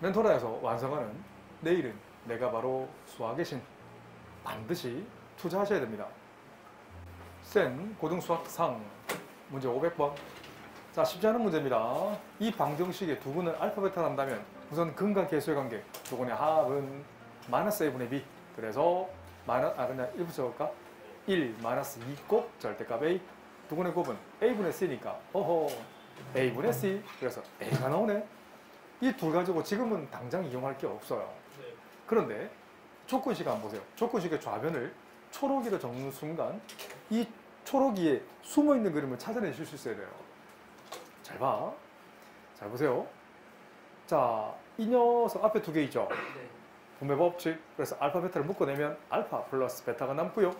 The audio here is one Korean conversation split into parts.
멘토라에서 완성하는 내일은 내가 바로 수학의 신 반드시 투자하셔야 됩니다. 센 고등수학상 문제 500번. 자, 쉽지 않은 문제입니다. 이 방정식의 두 근을 알파 베타를 한다면 우선 근과 계수의 관계, 두 근의 합은 마이너스 a분의 b. 그래서 그냥 1부 적을까? 1 마이너스 2곱 절대값 a. 두 근의 곱은 a분의 c니까 어허 a분의 c. 그래서 a가 나오네. 이 둘 가지고 지금은 당장 이용할 게 없어요. 그런데 조건식 한번 보세요. 조건식의 좌변을 초록이로 적는 순간 이 초록이에 숨어있는 그림을 찾아내실 수 있어야 돼요. 잘 봐. 잘 보세요. 자, 이 녀석 앞에 두 개 있죠? 분배 법칙. 그래서 알파 베타를 묶어내면 알파 플러스 베타가 남고요.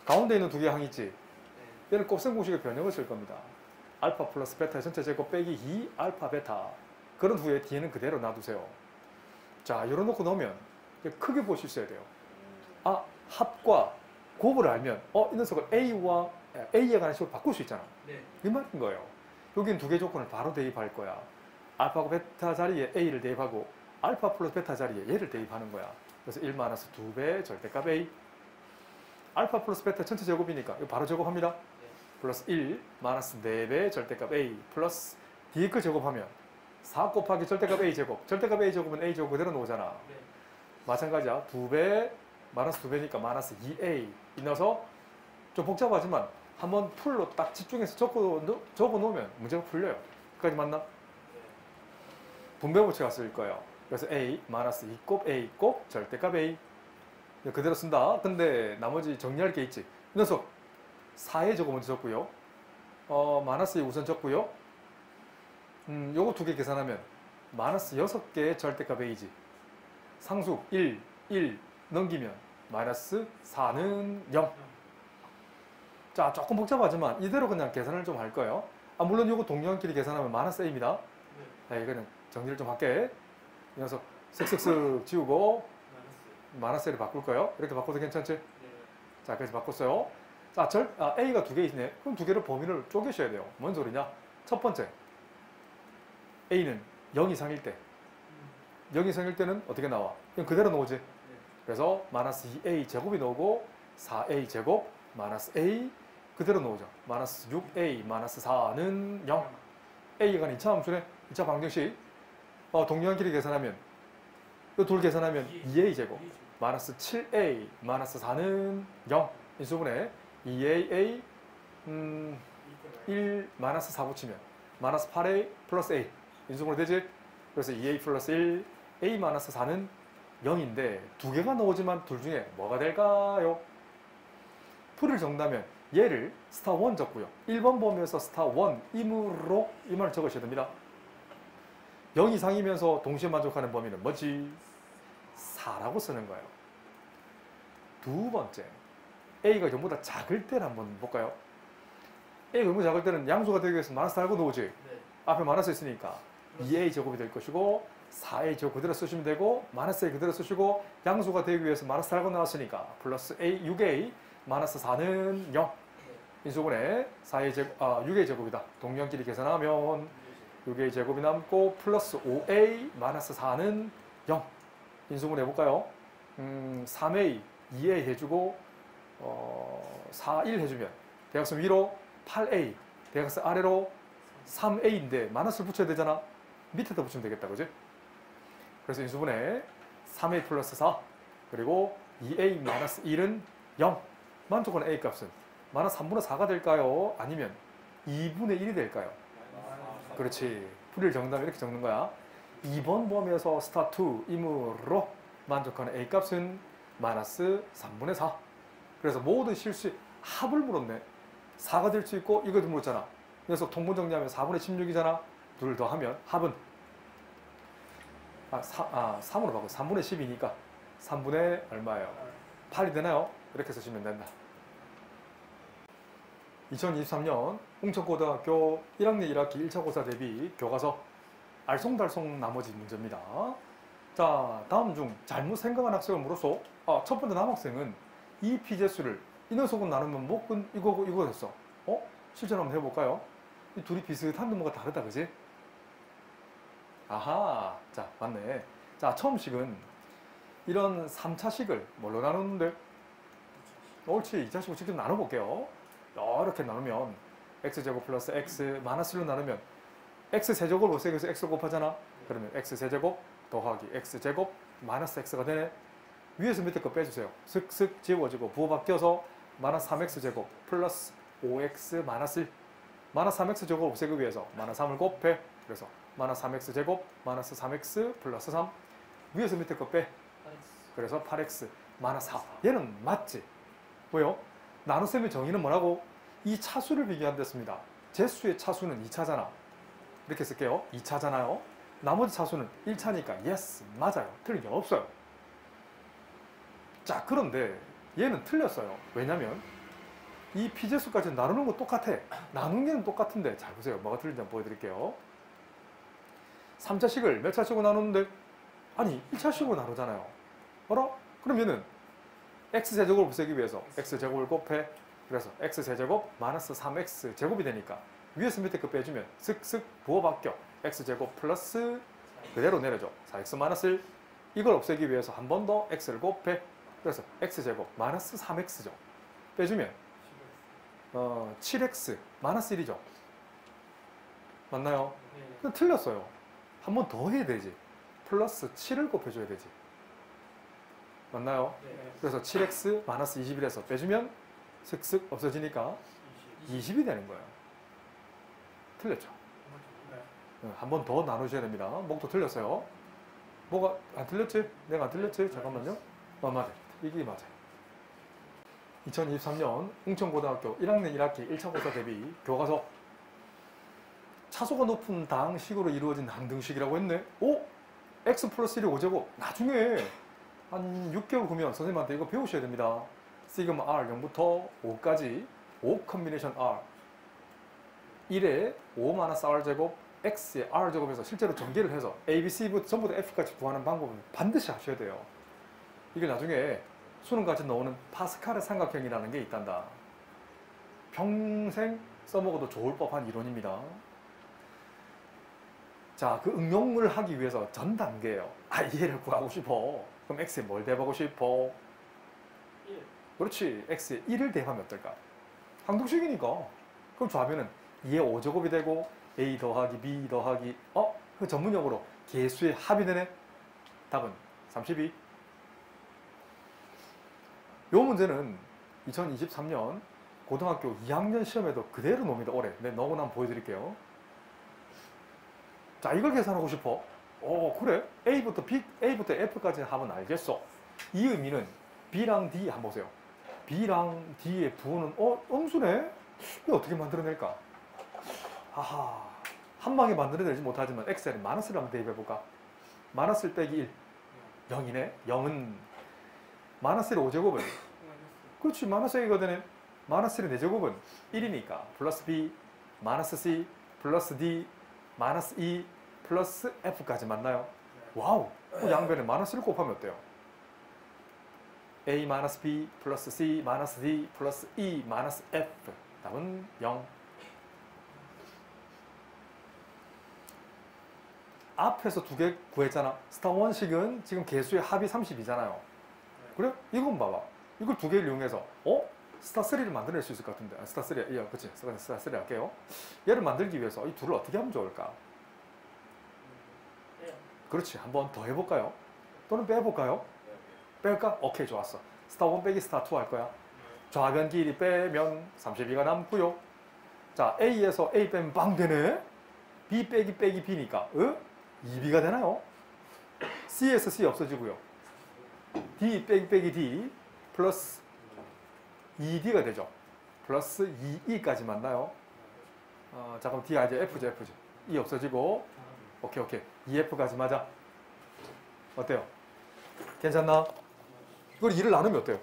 가운데 있는 두 개 항 있지? 얘는 곱셈 공식의 변형을 쓸 겁니다. 알파 플러스 베타의 전체 제곱 빼기 2 알파 베타. 그런 후에 뒤에는 그대로 놔두세요. 자, 열어놓고 넣으면 크게 볼 수 있어야 돼요. 아, 합과 곱을 알면 이 녀석을 A와 A에 관한 식으로 바꿀 수 있잖아. 이 말인 거예요. 여긴 두 개 조건을 바로 대입할 거야. 알파고 베타 자리에 A를 대입하고 알파 플러스 베타 자리에 얘를 대입하는 거야. 그래서 1 마이너스 2배 절대값 A. 알파 플러스 베타 전체 제곱이니까 이거 바로 제곱합니다. 플러스 1 마이너스 4배 절대값 A 플러스 뒤에 거 제곱하면 4 곱하기 절대값 A 제곱. 절대값 A 제곱은 A 제곱 그대로 나오잖아. 마찬가지야. 2배 마이너스 2배니까 마이너스 2A. 이 넣어서 좀 복잡하지만 한번 풀로 딱 집중해서 적어 놓으면 문제가 풀려요. 끝까지 맞나? 분배 법칙을 쓸 거예요. 그래서 A 마이너스 2곱 A 곱 절대값 A. 그대로 쓴다. 근데 나머지 정리할 게 있지. 이 녀석 4에 저거 먼저 적고요. 마이너스에 우선 적고요. 요거 두 개 계산하면 마이너스 6개의 절대값 A지. 상수 1, 1 넘기면 마이너스 4는 0. 자, 조금 복잡하지만 이대로 그냥 계산을 좀 할 거예요. 물론 요거 동량끼리 계산하면 마이너스 A입니다. 네, 이거는 정리를 좀 할게. 이 녀석 쓱쓱쓱 지우고 마이너스 A를 바꿀 거예요. 이렇게 바꿔도 괜찮지? 자, 그래서 바꿨어요. 자, A가 두 개 있네. 그럼 두 개를 범위를 쪼개셔야 돼요. 뭔 소리냐? 첫 번째, A는 0 이상일 때. 0 이상일 때는 어떻게 나와? 그냥 그대로 나오지. 그래서 마이너스 2A 제곱이 나오고 4A 제곱 마이너스 A 그대로 나오죠. 마이너스 6A 마이너스 4는 0. A가 2차 함수네. 2차 방정식. 동량끼리 계산하면 이 둘 계산하면 2A 제곱 마이너스 7A 마이너스 4는 0. 인수분해 2AA 1 마이너스 4 붙이면 마이너스 8A 플러스 A. 인수분해 되지? 그래서 2A 플러스 1 A 마이너스 4는 0인데 두 개가 나오지만 둘 중에 뭐가 될까요? 풀을 적는다면 얘를 스타 1 적고요. 1번 범위에서 스타 1임으로 이 말을 적으셔야 됩니다. 0 이상이면서 동시에 만족하는 범위는 뭐지? 4라고 쓰는 거예요. 두 번째, A가 전부 다 작을 때를 한번 볼까요? A가 전부 작을 때는 양수가 되기 위해서 마이너스 달고 나오지? 앞에 마이너스 있으니까 2A 제곱이 될 것이고 4A 제곱 그대로 쓰시면 되고 마이너스 A 그대로 쓰시고 양수가 되기 위해서 마이너스 달고 나왔으니까 플러스 A 6A 마이너스 4는 0. 인수분해 4A 제곱, 6A 제곱이다. 동량끼리 계산하면 6A 제곱이 남고 플러스 5A 마이너스 4는 0. 인수분해 해볼까요? 3A 2A 해주고 4, 1 해주면 대각선 위로 8A 대각선 아래로 3A인데 마이너스를 붙여야 되잖아. 밑에다 붙이면 되겠다. 그지? 그래서 인수분해 3A 플러스 4 그리고 2A 마이너스 1은 0. 만족하는 A 값은 마이너스 3분의 4가 될까요? 아니면 2분의 1이 될까요? 그렇지. 풀이를 적는다면 이렇게 적는 거야. 2번 범위에서 스타 2임으로 만족하는 A 값은 마이너스 3분의 4. 그래서 모든 실수의 합을 물었네. 4가 될 수 있고 이것도 물었잖아. 그래서 통분 정리하면 4분의 16이잖아. 둘 더 하면 합은 3으로 바꿔. 3분의 10이니까 3분의 얼마예요? 8이 되나요? 이렇게 쓰시면 된다. 2023년 홍천고등학교 1학년 1학기 1차 고사 대비 교과서 알쏭달쏭 나머지 문제입니다. 자, 다음 중 잘못 생각한 학생을 물어서 첫 번째 남학생은 이 피제수를 이 녀석은 나누면 목은 이거고 이거 됐어. 실전 한번 해볼까요? 이 둘이 비슷한데 뭐가 다르다, 그지? 아하, 자, 맞네. 자, 처음식은 이런 3차식을 뭘로 나누는데? 옳지, 2차식으로 직접 나눠볼게요. 이렇게 나누면 x제곱 플러스 x 마이너스 1로 나누면 x 세제곱을 없애기 위해서 x를 곱하잖아. 그러면 x 세제곱 더하기 x 제곱 마이너스 x가 되네. 위에서 밑에 거 빼주세요. 슥슥 지워지고 부호 바뀌어서 마이너스 3x 제곱 플러스 5x 마이너스 1. 마이너스 3x 제곱 없애기 위해서 마이너스 3을 곱해. 그래서 마이너스 3x 제곱 마이너스 3x 플러스 3. 위에서 밑에 거 빼. 그래서 8x 마이너스 4. 얘는 맞지? 왜요? 나눗셈의 정의는 뭐라고? 이 차수를 비교한댔습니다. 제수의 차수는 2차잖아. 이렇게 쓸게요. 2차잖아요. 나머지 차수는 1차니까 yes, 맞아요. 틀린 게 없어요. 자, 그런데 얘는 틀렸어요. 왜냐면 이 피제수까지 나누는 거 똑같아. 나눈 게는 똑같은데 잘 보세요. 뭐가 틀린지 한번 보여드릴게요. 3차식을 몇 차식으로 나누는데? 아니, 1차식으로 나누잖아요. 알아? 그럼 얘는 x세제곱을 없애기 위해서 x제곱을 곱해. 그래서 x세제곱 마이너스 3x 제곱이 되니까 위에서 밑에 거 빼주면 슥슥 부호 바뀌어. x제곱 플러스 그대로 내려줘. 4x 마이너스 1. 이걸 없애기 위해서 한 번 더 x를 곱해. 그래서 x제곱 마이너스 3x죠. 빼주면 7x 마이너스 1이죠. 맞나요? 근데 틀렸어요. 한 번 더 해야 되지. 플러스 7을 곱해줘야 되지. 맞나요? 그래서 7x 마이너스 21에서 빼주면 슥슥 없어지니까 20이 되는 거예요. 틀렸죠? 한 번 더 나누셔야 됩니다. 목도 틀렸어요. 뭐가 안 틀렸지? 내가 안 틀렸지? 잠깐만요. 맞아. 이게 맞아요. 2023년 웅천고등학교 1학년 1학기 1차 고사 대비 교과서. 차수가 높은 다항식으로 이루어진 항등식이라고 했네. 오? x 플러스 1이 5제곱. 나중에 한 6개월 후면 선생님한테 이거 배우셔야 됩니다. 시그마 r 0부터 5까지 5 컨비네이션 r 1에 5 마이너스 r 제곱 x에 r 제곱에서 실제로 전개를 해서 a, b, c부터 전부 다 f까지 구하는 방법은 반드시 하셔야 돼요. 이게 나중에 수능까지 나오는 파스칼의 삼각형이라는 게 있단다. 평생 써먹어도 좋을 법한 이론입니다. 자, 그 응용을 하기 위해서 전 단계예요. 얘를 구하고 싶어. 그럼 x에 뭘 대하고 싶어? 1. 그렇지. x에 1을 대하면 어떨까? 항등식이니까. 그럼 좌변은 2의 5제곱이 되고 a 더하기 b 더하기 그 전문용어로 계수의 합이 되네. 답은 32. 이 문제는 2023년 고등학교 2학년 시험에도 그대로 놉니다. 올해. 네, 너무 한번 보여드릴게요. 자, 이걸 계산하고 싶어. 그래? A부터 F까지 하면 알겠어. 이 의미는 B랑 D 한번 보세요. B랑 D의 부호는 음수네? 이거 어떻게 만들어낼까? 아하, 한 방에 만들어내지 못하지만 X에는 마이너스를 한번 대입해볼까? 마이너스 1 빼기 1, 0이네? 0은 마이너스 1의 5제곱은 그렇지, 마이너스 A가 되네. 마이너스 1의 4제곱은 1이니까 플러스 B, 마이너스 C, 플러스 D, 마이너스 2, 플러스 F까지 맞나요? 와우! 양변에 마이너스를 곱하면 어때요? A 마이너스 B 플러스 C 마이너스 D 플러스 E 마이너스 F. 답은 0. 앞에서 두 개 구했잖아. 스타 원식은 지금 개수의 합이 30이잖아요. 그래? 이건 봐봐. 이걸 두 개를 이용해서 스타 3를 만들어낼 수 있을 것 같은데. 스타 3, 그치. 스타 3 할게요. 얘를 만들기 위해서 이 둘을 어떻게 하면 좋을까? 그렇지. 한번 더 해볼까요? 또는 빼볼까요? 뺄까? 오케이, 좋았어. 스타 1 빼기 스타 2 할 거야. 좌변 길이 빼면 32가 남고요. 자, A에서 A 빼면 빵 되네? B 빼기 빼기 B니까 2B가 되나요? C에서 C 없어지고요. D 빼기 빼기 D 플러스 2D가 되죠. 플러스 2E까지 맞나요? 자, 그럼 D 이제 F죠, F죠. E 없어지고 오케이. 2F까지 맞아. 어때요? 괜찮나? 이걸 2를 나누면 어때요?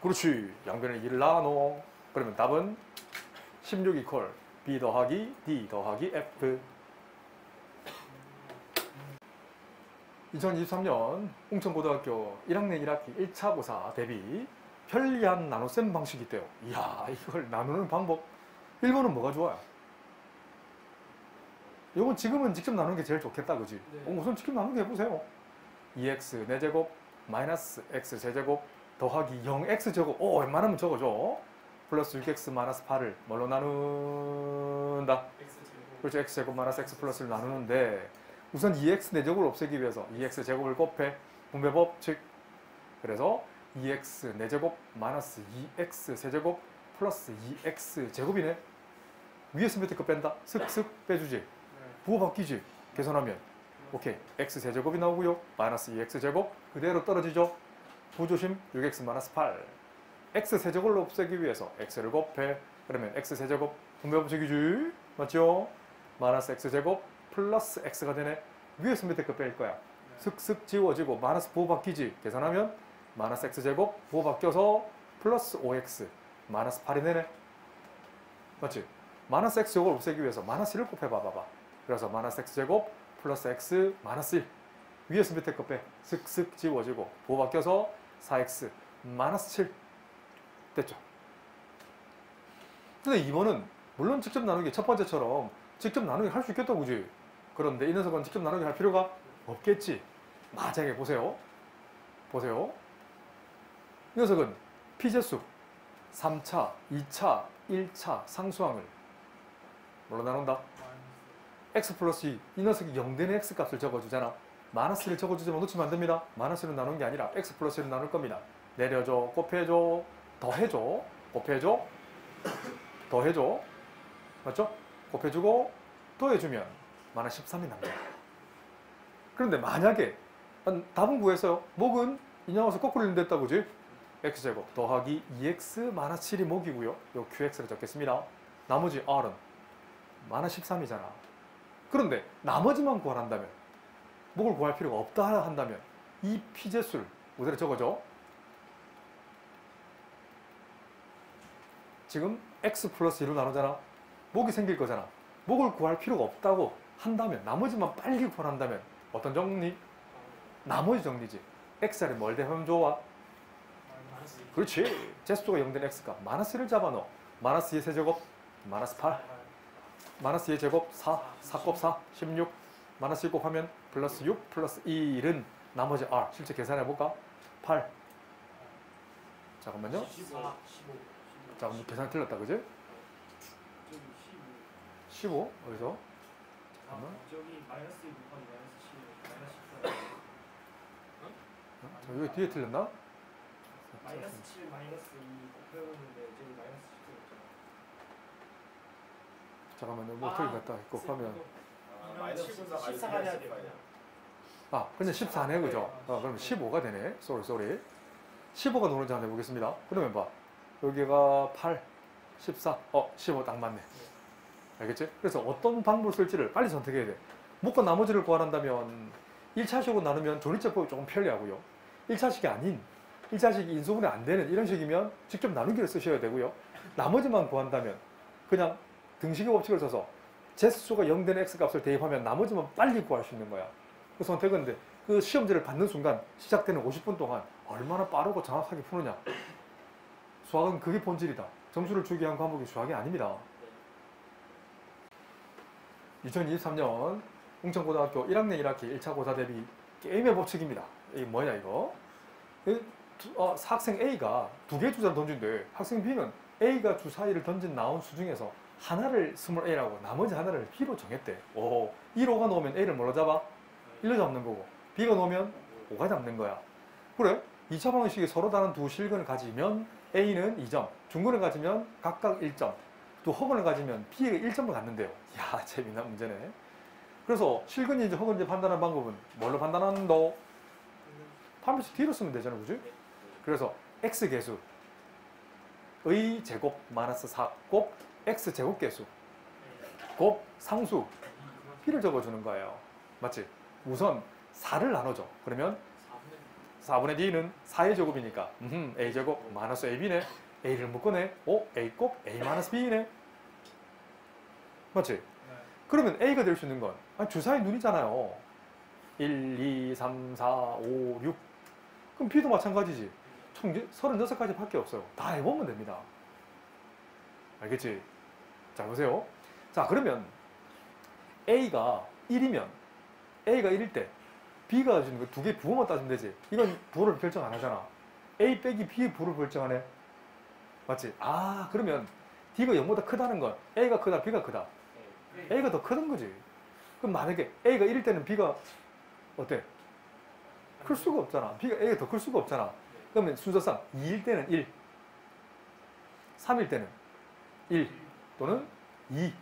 그렇지. 양변에 2를 나눠. 그러면 답은 16 이퀄 B 더하기 D 더하기 F. 2023년 웅천고등학교 1학년 1학기 1차 고사 대비 편리한 나눗셈 방식이 있대요. 이야, 이걸 나누는 방법. 1번은 뭐가 좋아요? 이건 지금은 직접 나누는 게 제일 좋겠다, 그지? 네. 우선 직접 나누는 게 해보세요. 2x 4제곱 마이너스 x 제제곱 더하기 0x 제곱. 오, 웬만하면 적어줘. 플러스 6x 마이너스 8을 뭘로 나눈다? X제곱. 그렇죠. x제곱 마이너스 x 플러스를 나누는데 우선 2x 4제곱을 없애기 위해서 2x 제곱을 곱해. 분배 법칙. 그래서 2x 4제곱 마이너스 2x 세제곱 플러스 2x 제곱이네. 위에서 밑에 거 뺀다. 슥슥 빼주지. 네. 부호 바뀌지. 계산하면. 오케이. x 세제곱이 나오고요. 마이너스 2x 제곱 그대로 떨어지죠. 부조심 6x 마이너스 8. x 세제곱을 없애기 위해서 x를 곱해. 그러면 x 세제곱 분배 법칙이지. 맞죠? 마이너스 x 제곱 플러스 x가 되네. 위에서 밑에 거 뺄 거야. 슥슥 지워지고 마이너스 부호 바뀌지. 계산하면 마이너스 x 제곱 부호 바뀌어서 플러스 5x 마이너스 8이 되네. 맞지? 마이너스 x 제곱을 없애기 위해서 마이너스 1을 곱해봐봐. 그래서 마이너스 x 제곱 플러스 x 마이너스 1. 위에서 밑에 거 빼. 슥슥 지워지고 부호 바뀌어서 4x 마이너스 7. 됐죠? 근데 2번은 물론 직접 나누기 첫 번째처럼 직접 나누기 할 수 있겠다, 그지? 그런데 이 녀석은 직접 나누기 할 필요가 없겠지. 맞아요. 보세요. 보세요. 이 녀석은 피제수 3차, 2차, 1차 상수항을 뭘로 나눈다? x 플러스 2. 이 녀석이 0되는 x 값을 적어주잖아. 마이너스를 적어주지만 놓치면 안 됩니다. 마이너스를 나눈 게 아니라 x 플러스 1을 나눌 겁니다. 내려줘, 곱해줘, 더해줘, 곱해줘, 더해줘. 맞죠? 곱해주고 더해주면 마이너스 13이 납니다. 그런데 만약에 답은 구했어요. 목은 이 녀석 거꾸로 읽는댔다, 그지? x제곱 더하기 2x 마이너스 7이 목이고요. 요 qx를 적겠습니다. 나머지 r은 마이너스 13이잖아. 그런데 나머지만 구하란다면, 목을 구할 필요가 없다 한다면 이 피제수를 그대로 적어줘. 지금 x 플러스 2로 나누잖아. 목이 생길 거잖아. 목을 구할 필요가 없다고 한다면, 나머지만 빨리 구한다면 어떤 정리? 나머지 정리지. x를 뭘 대하면 좋아? 마이너스. 그렇지. 제수가 0된 x가 마이너스를 잡아넣어. 마이너스 2 세제곱 마이너스 8. 마이너스 2 제곱 4. 4 곱 4 16. 마이너스 1 곱하면 플러스 6 플러스 1은 나머지 r. 실제 계산해볼까? 8. 잠깐만요. 14, 15. 잠깐만, 계산 틀렸다, 그지? 저기 15. 15? 어디서? 잠깐만. 저기 마이너스 1 곱하기 마이너스 7, 마이너스 14. 저 여기 뒤에 틀렸나? 마이너스 7, 마이너스 2 곱해보는데 저기 마이너스 10 잠깐만요. 뭐 틀렸다. 곱하면. 마이너스 14가 돼야 돼요. 아, 근데 14네, 그죠? 그럼 15가 되네. 쏘리. 15가 노는지 한번 해보겠습니다. 그러면 봐. 여기가 8, 14. 15 딱 맞네. 알겠지? 그래서 어떤 방법을 쓸지를 빨리 선택해야 돼. 묶어 나머지를 구하란다면 1차식으로 나누면 조리제법이 조금 편리하고요. 1차식이 아닌, 1차식이 인수분해 안 되는 이런 식이면 직접 나누기를 쓰셔야 되고요. 나머지만 구한다면 그냥 등식의 법칙을 써서 제수가 0되는 x값을 대입하면 나머지만 빨리 구할 수 있는 거야. 그 선택은 그 시험지를 받는 순간 시작되는 50분 동안 얼마나 빠르고 정확하게 푸느냐. 수학은 그게 본질이다. 점수를 주기 위한 과목이 수학이 아닙니다. 2023년 웅천고등학교 1학년 1학기 1차 고사 대비 게임의 법칙입니다. 이게 뭐냐 이거? 학생 A가 두 개의 주사를 던진대. 학생 B는 A가 주사 1을 던진 나온 수 중에서 하나를 스몰 A라고 나머지 하나를 B로 정했대. 오, 1호가 놓으면 A를 뭘로 잡아? 1로 잡는 거고, B가 놓으면 5가 잡는 거야. 그래? 2차 방식이 서로 다른 두 실근을 가지면 A는 2점, 중근을 가지면 각각 1점, 또 허근을 가지면 B가 1점을 갖는데요. 이야, 재미난 문제네. 그래서 실근인지 허근인지 판단하는 방법은 뭘로 판단하는도? 판별식 뒤로 쓰면 되잖아, 그지? 그래서 x계수 의 제곱 마이너스 4 곱 x 제곱계수 곱 상수 b를 적어주는 거예요. 맞지? 우선 4를 나눠줘. 그러면 4분의 d는 4의 제곱이니까 a제곱 마이너스 ab네. a를 묶어내. a 곱 a 마이너스 b네. 맞지? 그러면 a가 될 수 있는 건 주사의 눈이잖아요. 1, 2, 3, 4, 5, 6. 그럼 b도 마찬가지지. 총 36가지 밖에 없어요. 다 해보면 됩니다. 알겠지? 자, 보세요. 자, 그러면 A가 1이면 A가 1일 때 B가 주는 거 두 개 부호만 따지면 되지. 이건 부호를 결정 안 하잖아. A 빼기 B의 부호를 결정하네. 맞지? 아, 그러면 D가 0보다 크다는 건 A가 크다, B가 크다. A가 더 크던 거지. 그럼 만약에 A가 1일 때는 B가 어때? 클 수가 없잖아. B가 A가 더 클 수가 없잖아. 그러면 순서상 2일 때는 1, 3일 때는 1 또는 2,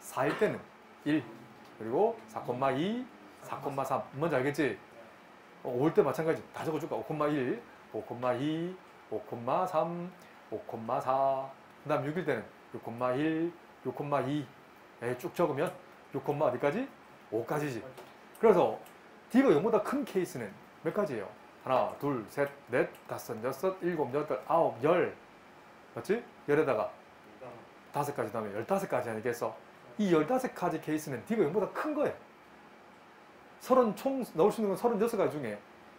4일 때는 1, 그리고 4,2, 4,3. 뭔지 알겠지? 5일 때 마찬가지. 다 적어줄까? 5,1, 5,2, 5,3, 5,4. 그 다음 6일 때는 6,1, 6,2. 쭉 적으면 6, 어디까지? 5까지지. 그래서 D가 0보다 큰 케이스는 몇 가지예요? 하나, 둘, 셋, 넷, 다섯, 여섯, 일곱, 여덟, 아홉, 열. 맞지? 열에다가 5가지 다음에 15가지 아니겠어? 이 15가지 케이스는 D가 0보다 큰 거예요. 총 넣을 수 있는 건 36가지 중에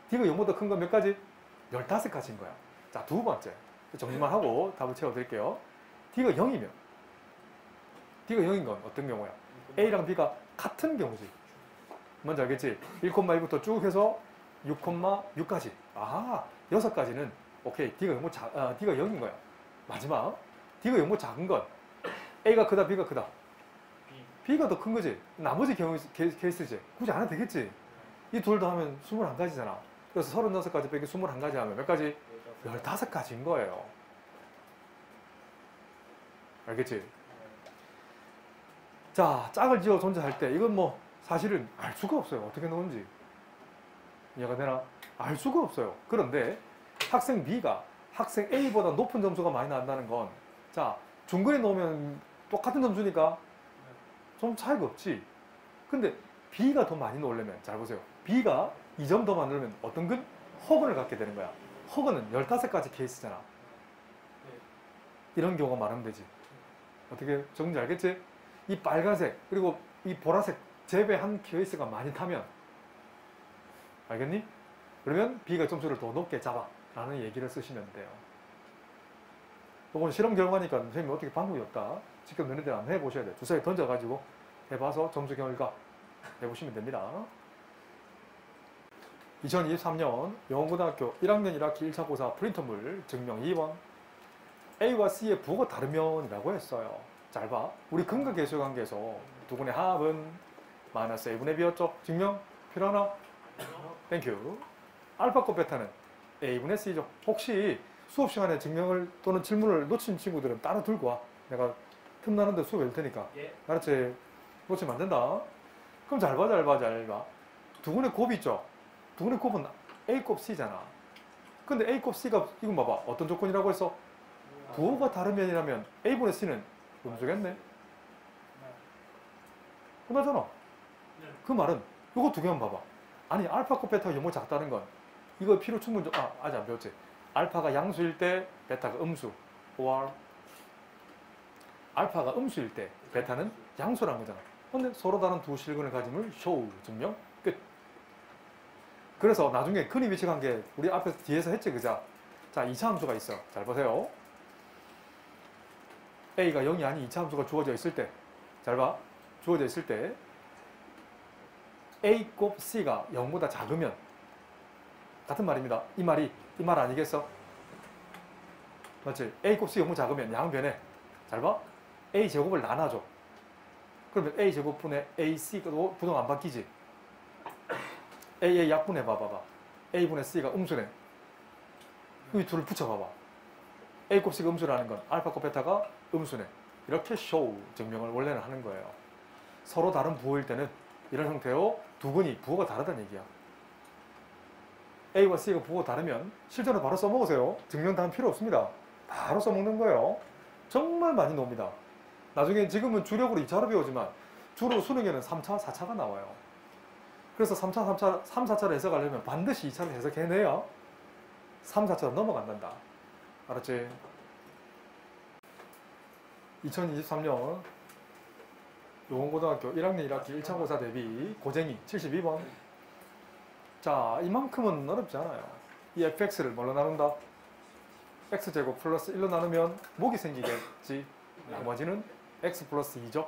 D가 0보다 큰 건 몇 가지? 15가지인 거야. 자, 두 번째. 정리만 하고 답을 채워드릴게요. D가 0이면 D가 0인 건 어떤 경우야? A랑 B가 같은 경우지. 뭔지 알겠지? 1,1부터 쭉 해서 6,6까지. 아하, 6가지는 오케이. D가 0인 거야. 마지막. D가 0보다 작은 건 A가 크다, B가 크다. B가 더 큰 거지. 나머지 경우 케이스지. 굳이 안 해도 되겠지. 이 둘 다 하면 21가지잖아. 그래서 36가지 빼기 21가지 하면 몇 가지? 15가지인 거예요. 알겠지? 자, 짝을 지어 존재할 때 이건 뭐 사실은 알 수가 없어요. 어떻게 나오는지. 이해가 되나? 알 수가 없어요. 그런데 학생 B가 학생 A보다 높은 점수가 많이 난다는 건, 자, 중근에 놓으면 똑같은 점수니까 좀 차이가 없지. 근데 B가 더 많이 놓으려면, 잘 보세요. B가 2점 더 만들면 어떤 근? 허근을 갖게 되는 거야. 허근은 15가지 케이스잖아. 이런 경우가 많으면 되지. 어떻게 정리인지 알겠지? 이 빨간색 그리고 이 보라색 재배한 케이스가 많이 타면, 알겠니? 그러면 B가 점수를 더 높게 잡아 라는 얘기를 쓰시면 돼요. 이건 실험 결과니까 선생님이 어떻게 방법이 없다. 직접 너네들 한번 해보셔야 돼요. 주사위 던져가지고 해봐서 점수 결과 해보시면 됩니다. 2023년 영원고등학교 1학년 1학기 1차 고사 프린터물 증명 2번. A와 C의 부호가 다르면 이라고 했어요. 잘 봐. 우리 근거계수 관계에서 두근의 합은 마이너스 A분의 B였죠. 증명 필요하나? 땡큐. 알파곱 베타는 A분의 C죠. 혹시 수업 시간에 증명을 또는 질문을 놓친 친구들은 따로 들고 와. 내가 틈나는데 수업 할 테니까. 알았지? 놓치면 안 된다. 그럼 잘 봐. 두근의 곱이 있죠. 두근의 곱은 A곱 C잖아. 근데 A곱 C가 이건 봐봐. 어떤 조건이라고 했어? 부호가 다르면이라면 A분의 C는 음수겠네. 끝나잖아. 그 말은 이거 두 개만 봐봐. 아니, 알파곱 베타가 너무 작다는 건 이거 필요 충분히 아직 안 배웠지. 알파가 양수일 때 베타가 음수, or 알파가 음수일 때 베타는 양수라는 거잖아. 근데 서로 다른 두 실근을 가짐을 show, 증명 끝. 그래서 나중에 근위 위치 관계 우리 앞에서 뒤에서 했지, 그자? 자, 2차 함수가 있어. 잘 보세요. A가 0이 아닌 2차 함수가 주어져 있을 때, 잘 봐. 주어져 있을 때 A 곱 C가 0보다 작으면, 같은 말입니다. 이 말 아니겠어? 맞지? A 곱 C 0보다 작으면 양변에, 잘 봐. A 제곱을 나눠줘. 그러면 A 제곱분의 AC 부동 안 바뀌지? A의 약분해 봐봐. A분의 C가 음수네. 이 둘을 붙여봐봐. A 곱 C가 음수라는 건 알파 곱 베타가 음수네. 이렇게 show, 증명을 원래는 하는 거예요. 서로 다른 부호일 때는 이런 형태로 두근이 부호가 다르다는 얘기야. A와 C가 부호가 다르면 실제로 바로 써먹으세요. 증명 다 필요 없습니다. 바로 써먹는 거예요. 정말 많이 나옵니다. 나중에 지금은 주력으로 2차로 배우지만 주로 수능에는 3차, 4차가 나와요. 그래서 3, 4차를 해석하려면 반드시 2차를 해석해내야 3, 4차로 넘어간단다. 알았지? 2023년 용원고등학교 1학년 1학기 1차 고사 대비 고쟁이 72번. 자, 이만큼은 어렵지 않아요. 이 fx를 뭘로 나눈다? x제곱 플러스 1로 나누면 목이 생기겠지. 나머지는 x 플러스 2죠.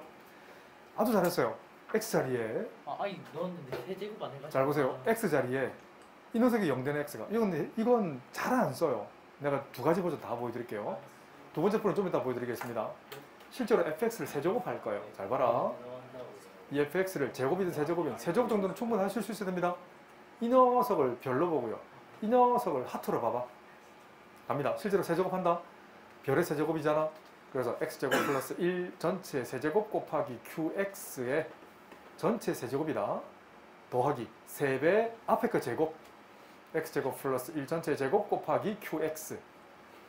아주 잘했어요. x자리에 아니 넣었는데 세제곱 안 해가지고. 잘 보세요. x자리에 이 녀석이 0되는 x가 이건 잘 안 써요. 내가 두 가지 버전 다 보여드릴게요. 두 번째 프로는 좀 이따 보여드리겠습니다. 실제로 fx를 세제곱할 거예요. 잘 봐라. 이 fx를 제곱이든 세제곱이든 세제곱 정도는 충분히 하실 수 있어야 됩니다. 이 녀석을 별로 보고요. 이 녀석을 하트로 봐봐. 갑니다. 실제로 세제곱한다. 별의 세제곱이잖아. 그래서 x제곱 플러스 1 전체 세제곱 곱하기 qx의 전체 세제곱이다. 더하기 3배 앞에 거 제곱 x제곱 플러스 1 전체 제곱 곱하기 qx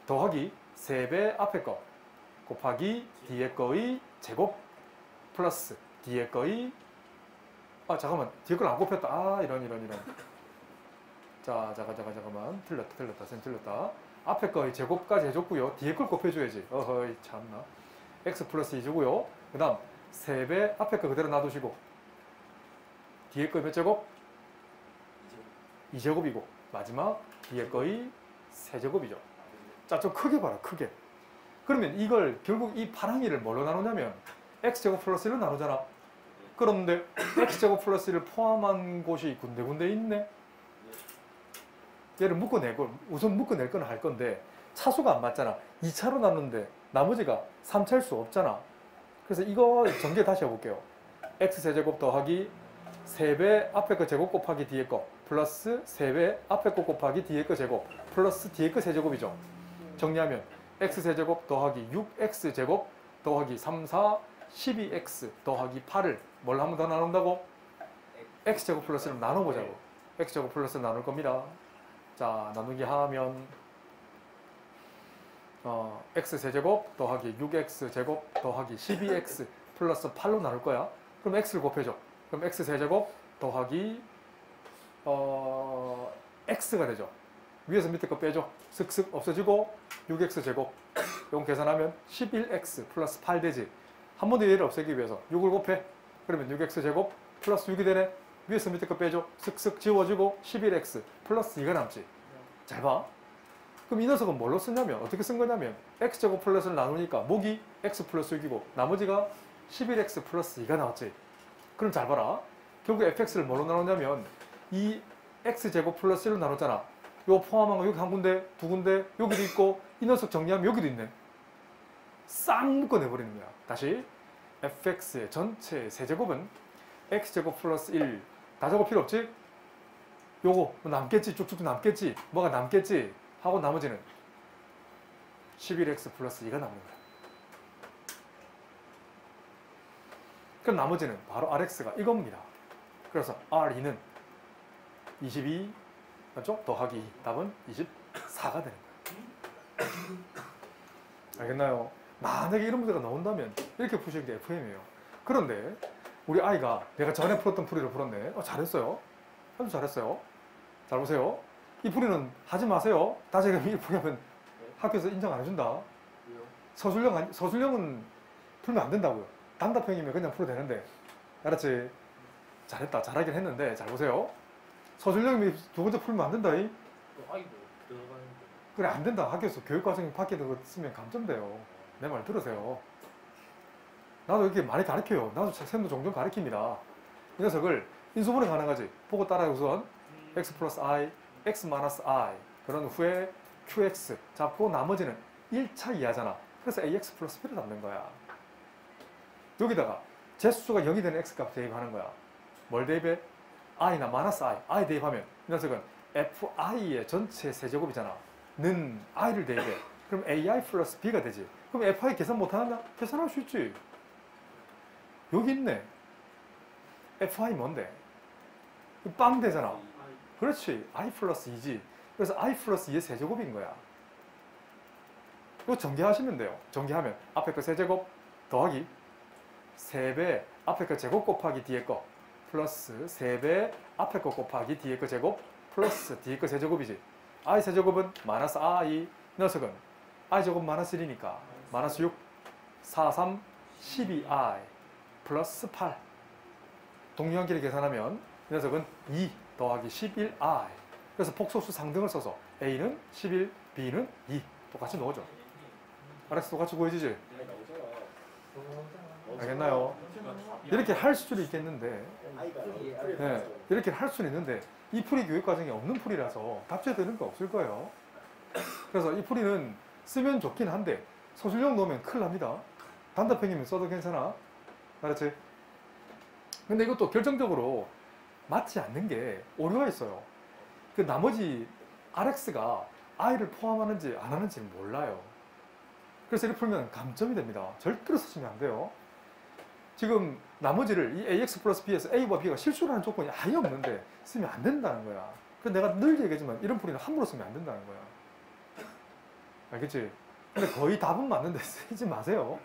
더하기 3배 앞에 거 곱하기 뒤에 거의 제곱 플러스 뒤에 거의 잠깐만 뒤에 걸 안 곱했다. 이런 자 잠깐만 틀렸다 쌤 틀렸다. 앞에 거의 제곱까지 해줬고요. 뒤에 걸 곱해줘야지. 어허이 참나. x 플러스 2주고요. 그 다음 3배 앞에 거 그대로 놔두시고 뒤에 거 몇 제곱? 2제곱이고 마지막 뒤에 거의 3제곱이죠. 자, 좀 크게 봐라. 크게. 그러면 이걸 결국 이 파랑이를 뭘로 나누냐면 x제곱 플러스 1로 나누잖아. 그런데 x제곱 플러스 1을 포함한 곳이 군데군데 있네. 얘를 묶어내고 우선 묶어낼 건 할 건데 차수가 안 맞잖아. 2차로 나누는데 나머지가 3차일 수 없잖아. 그래서 이거 전개 다시 해볼게요. x세제곱 더하기 3배 앞에 거 제곱 곱하기 뒤에 거 플러스 3배 앞에 거 곱하기 뒤에 거 제곱 플러스 뒤에 거 세제곱이죠. 정리하면 x세제곱 더하기 6x제곱 더하기 3, 4, 12x 더하기 8을 뭘 한 번 더 나눈다고? x제곱 플러스를 나눠보자고. x제곱 플러스를 나눌 겁니다. 자, 나누기 하면 x세제곱 더하기 6x제곱 더하기 12x 플러스 8로 나눌 거야. 그럼 x를 곱해줘. 그럼 x세제곱 더하기 x가 되죠. 위에서 밑에 거 빼줘. 슥슥 없어지고 6x제곱 이건 계산하면 11x 플러스 8 되지. 한 번 더 얘를 없애기 위해서 6을 곱해. 그러면 6x제곱 플러스 6이 되네. 위에서 밑에 거 빼줘. 슥슥 지워지고 11x 플러스 2가 남지. 잘 봐. 그럼 이 녀석은 뭘로 쓰냐면 어떻게 쓴 거냐면 x제곱 플러스를 나누니까 목이 x 플러스 6이고 나머지가 11x 플러스 2가 나왔지. 그럼 잘 봐라. 결국 fx를 뭘로 나누냐면 이 x제곱 플러스 1로 나눴잖아. 요 포함한 거 여기 한 군데, 두 군데, 여기도 있고 이 녀석 정리하면 여기도 있네. 싹 묶어내버리는 거야. 다시 fx의 전체 세제곱은 x제곱 플러스 1 다 적을 필요 없지? 요거 남겠지? 쭉쭉 남겠지? 뭐가 남겠지? 하고 나머지는 11x 플러스 2가 남는 거야. 그럼 나머지는 바로 rx가 이겁니다. 그래서 r2는 22 맞죠? 더하기 2 답은 24가 되는 거야. 알겠나요? 만약에 이런 문제가 나온다면 이렇게 푸시는 게 FM이에요. 그런데 우리 아이가 내가 전에 풀었던 풀이를 풀었네. 잘했어요. 아주 잘했어요. 잘 보세요. 이 풀이는 하지 마세요. 나중에 이 풀이하면 학교에서 인정 안 해준다. 왜요? 서술형은 풀면 안 된다고요. 단답형이면 그냥 풀어도 되는데. 알았지? 잘했다. 잘하긴 했는데 잘 보세요. 서술형이 두 번째 풀면 안 된다. 아이고 들어가는데. 그래 안 된다. 학교에서 교육과정이 밖에 그거 쓰면 감점돼요. 내 말 들으세요. 나도 이렇게 많이 가르쳐요. 나도 쌤도 종종 가르칩니다. 이 녀석을 인수분해 가능하지. 보고 따라해 우선 x 플러스 i, x 마이너스 i 그런 후에 qx 잡고 나머지는 1차 이하잖아. 그래서 ax 플러스 b를 잡는 거야. 여기다가 제수가 0이 되는 x값 대입하는 거야. 뭘 대입해? i나 마이너스 i 대입하면 이 녀석은 fi의 전체 세제곱이잖아. 는 i를 대입해. 그럼 ai 플러스 b가 되지. 그럼 fi 계산 못하느냐? 계산할 수 있지. 여기 있네. fi 뭔데? 빵 되잖아. 그렇지. i 플러스 2지. 그래서 i 플러스 2의 세제곱인 거야. 이거 전개하시면 돼요. 전개하면 앞에 거 세제곱 더하기 3배 앞에 거 제곱 곱하기 뒤에 거 플러스 3배 앞에 거 곱하기 뒤에 거 제곱 플러스 뒤에 거 세제곱이지. i 세제곱은 마이너스 i 녀석은 i 제곱 마이너스 1이니까 마이너스 6 4, 3, 12i 플러스 8 동류한끼리 계산하면 이 녀석은 2 더하기 11i 그래서 폭소수 상등을 써서 a는 11, b는 2 똑같이 넣어줘. 알았어? 똑같이 구해지지? 나오잖아. 알겠나요? 이렇게 할 수도 있겠는데, 네, 이렇게 할 수는 있는데 이 풀이 교육 과정에 없는 풀이라서 답제되는 거 없을 거예요. 그래서 이 풀이는 쓰면 좋긴 한데 소술용 넣으면 큰일 납니다. 단답형이면 써도 괜찮아. 알았지? 근데 이것도 결정적으로 맞지 않는 게 오류가 있어요. 그 나머지 RX가 I를 포함하는지 안 하는지는 몰라요. 그래서 이렇게 풀면 감점이 됩니다. 절대로 쓰시면 안 돼요. 지금 나머지를 이 AX 플러스 B에서 A와 B가 실수라는 조건이 아예 없는데 쓰면 안 된다는 거야. 그래서 내가 늘 얘기하지만 이런 풀이는 함부로 쓰면 안 된다는 거야. 알겠지? 근데 거의 답은 맞는데 쓰지 마세요.